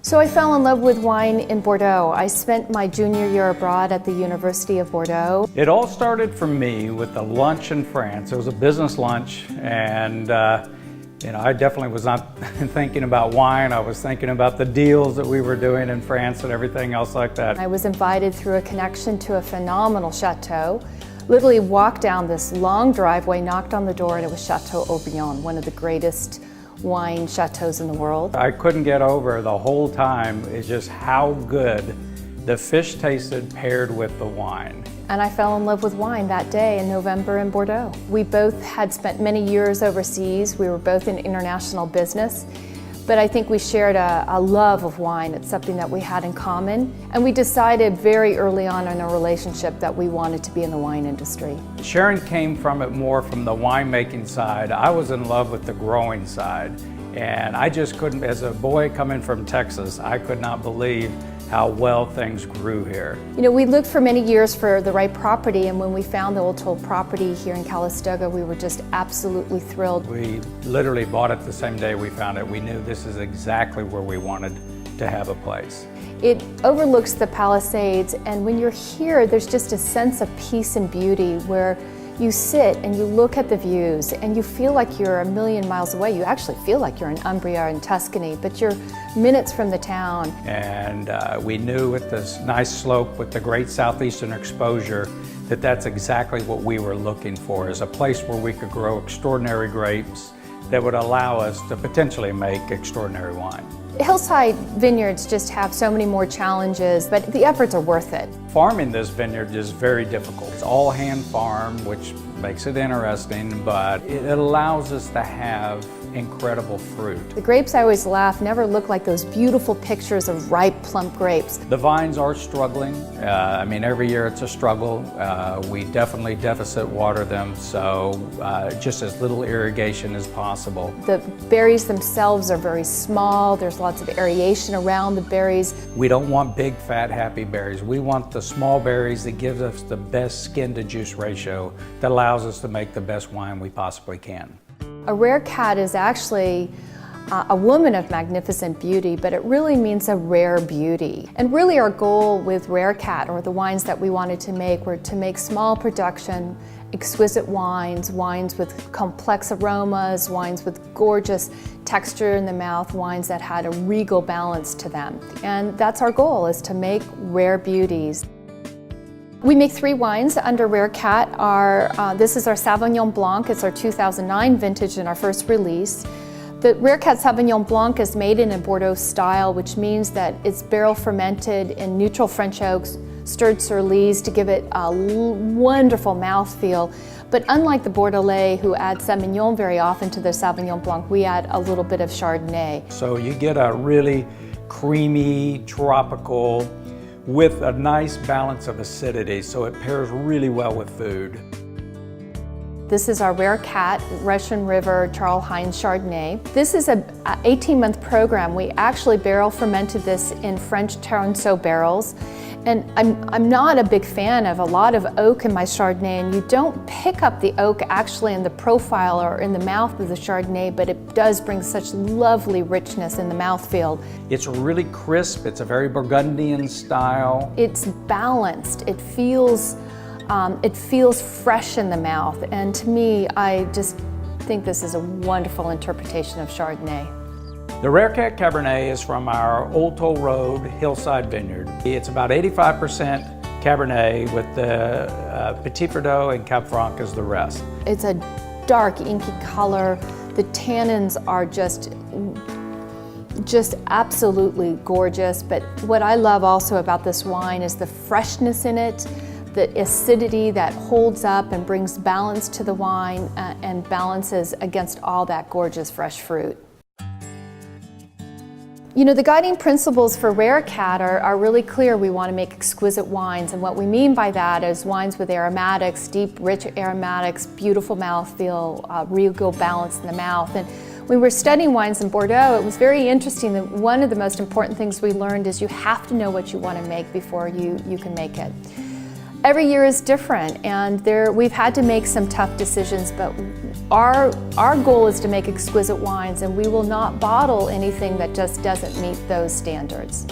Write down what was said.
So I fell in love with wine in Bordeaux. I spent my junior year abroad at the University of Bordeaux. It all started for me with a lunch in France. It was a business lunch, and I definitely was not thinking about wine. I was thinking about the deals that we were doing in France and everything else like that. I was invited through a connection to a phenomenal chateau. Literally walked down this long driveway, knocked on the door, and it was Chateau Haut-Brion, one of the greatest wine chateaus in the world. I couldn't get over the whole time is just how good the fish tasted paired with the wine. And I fell in love with wine that day in November in Bordeaux. We both had spent many years overseas. We were both in international business. But I think we shared a love of wine. It's something that we had in common. And we decided very early on in our relationship that we wanted to be in the wine industry. Sharon came from it more from the winemaking side. I was in love with the growing side. And I just couldn't, as a boy coming from Texas, I could not believe how well things grew here. You know, we looked for many years for the right property, and when we found the Old Toll property here in Calistoga, we were just absolutely thrilled. We literally bought it the same day we found it. We knew this is exactly where we wanted to have a place. It overlooks the Palisades, and when you're here, there's just a sense of peace and beauty where you sit and you look at the views and you feel like you're a million miles away. You actually feel like you're in Umbria and Tuscany, but you're minutes from the town. And we knew with this nice slope with the great southeastern exposure that that's exactly what we were looking for, is a place where we could grow extraordinary grapes that would allow us to potentially make extraordinary wine. Hillside vineyards just have so many more challenges, but the efforts are worth it. Farming this vineyard is very difficult. It's all hand farmed, which makes it interesting, but it allows us to have incredible fruit. The grapes, I always laugh, never look like those beautiful pictures of ripe, plump grapes. The vines are struggling. Every year it's a struggle. We definitely deficit water them, so just as little irrigation as possible. The berries themselves are very small. There's lots of aeration around the berries. We don't want big, fat, happy berries. We want the small berries that gives us the best skin to juice ratio that allows us to make the best wine we possibly can. A Rarecat is actually a woman of magnificent beauty, but it really means a rare beauty. And really our goal with Rarecat, or the wines that we wanted to make, were to make small production, exquisite wines, wines with complex aromas, wines with gorgeous texture in the mouth, wines that had a regal balance to them. And that's our goal, is to make rare beauties. We make 3 wines under Rarecat. This is our Sauvignon Blanc. It's our 2009 vintage and our first release. The Rarecat Sauvignon Blanc is made in a Bordeaux style, which means that it's barrel fermented in neutral French oaks, stirred sur lees to give it a wonderful mouthfeel. But unlike the Bordelais, who add Semillon very often to their Sauvignon Blanc, we add a little bit of Chardonnay. So you get a really creamy, tropical, with a nice balance of acidity, so it pairs really well with food. This is our Rarecat Russian River Charles Heinz Chardonnay. This is an 18-month program. We actually barrel fermented this in French Taranceau barrels. And I'm not a big fan of a lot of oak in my Chardonnay, and you don't pick up the oak actually in the profile or in the mouth of the Chardonnay, but it does bring such lovely richness in the mouthfeel. It's really crisp. It's a very Burgundian style. It's balanced. It feels fresh in the mouth, and to me, I just think this is a wonderful interpretation of Chardonnay. The Rarecat Cabernet is from our Old Toll Road Hillside Vineyard. It's about 85% Cabernet with the Petit Verdot and Cab Franc as the rest. It's a dark, inky color. The tannins are just absolutely gorgeous, but what I love also about this wine is the freshness in it, the acidity that holds up and brings balance to the wine and balances against all that gorgeous fresh fruit. You know, the guiding principles for Rarecat are really clear. We want to make exquisite wines, and what we mean by that is wines with aromatics, deep, rich aromatics, beautiful mouthfeel, regal balance in the mouth. And when we were studying wines in Bordeaux, it was very interesting that one of the most important things we learned is you have to know what you want to make before you can make it. Every year is different, and we've had to make some tough decisions, but our goal is to make exquisite wines, and we will not bottle anything that just doesn't meet those standards.